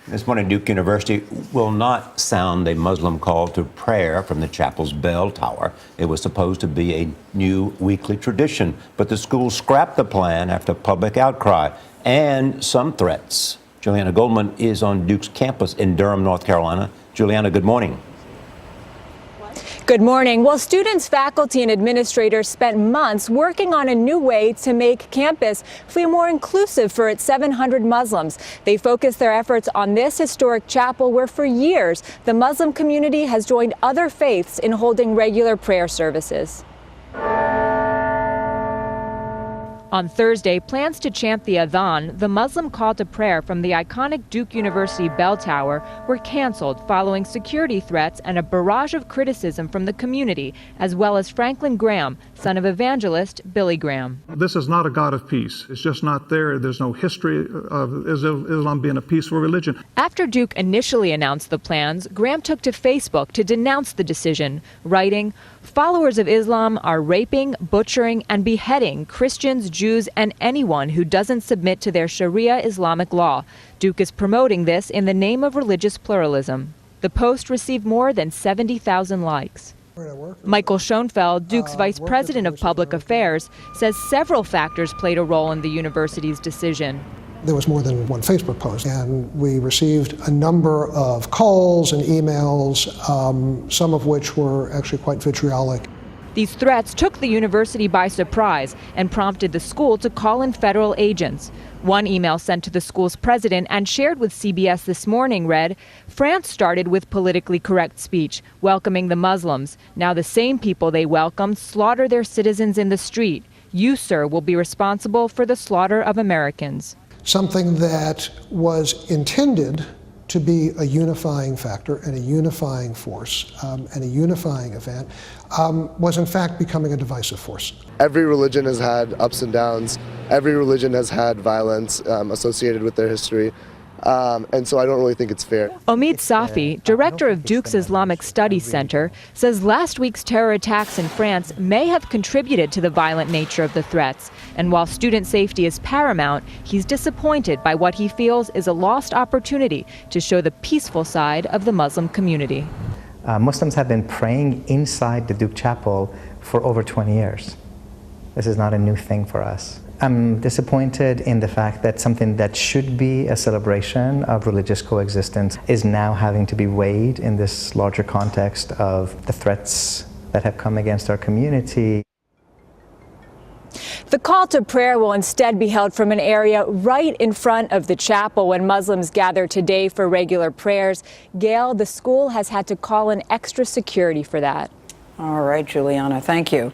This morning, Duke University will not sound a Muslim call to prayer from the chapel's bell tower. It was supposed to be a new weekly tradition, but the school scrapped the plan after public outcry and some threats. Julianna Goldman is on Duke's campus in Durham, North Carolina. Julianna, good morning. Good morning. Well, students, faculty, and administrators spent months working on a new way to make campus feel more inclusive for its 700 Muslims. They focused their efforts on this historic chapel where for years the Muslim community has joined other faiths in holding regular prayer services. On Thursday, plans to chant the adhan, the Muslim call to prayer from the iconic Duke University bell tower, were canceled following security threats and a barrage of criticism from the community, as well as Franklin Graham, son of evangelist Billy Graham. This is not a God of peace. It's just not there. There's no history of Islam being a peaceful religion. After Duke initially announced the plans, Graham took to Facebook to denounce the decision, writing, "Followers of Islam are raping, butchering, and beheading Christians, Jews, and anyone who doesn't submit to their Sharia Islamic law. Duke is promoting this in the name of religious pluralism." The post received more than 70,000 likes. Michael Schoenfeld, Duke's vice president of public affairs, says several factors played a role in the university's decision. There was more than one Facebook post, and we received a number of calls and emails, some of which were actually quite vitriolic. These threats took the university by surprise and prompted the school to call in federal agents. One email sent to the school's president and shared with CBS This Morning read, "France started with politically correct speech, welcoming the Muslims. Now the same people they welcomed slaughter their citizens in the street. You, sir, will be responsible for the slaughter of Americans." Something that was intended to be a unifying factor and a unifying force and a unifying event was in fact becoming a divisive force. Every religion has had ups and downs. Every religion has had violence associated with their history. And so I don't really think it's fair. Omid Safi, director of Duke's Islamic Studies Center, says last week's terror attacks in France may have contributed to the violent nature of the threats. And while student safety is paramount, he's disappointed by what he feels is a lost opportunity to show the peaceful side of the Muslim community. Muslims have been praying inside the Duke Chapel for over 20 years. This is not a new thing for us. I'm disappointed in the fact that something that should be a celebration of religious coexistence is now having to be weighed in this larger context of the threats that have come against our community. The call to prayer will instead be held from an area right in front of the chapel when Muslims gather today for regular prayers. Gail, the school has had to call in extra security for that. All right, Julianna, thank you.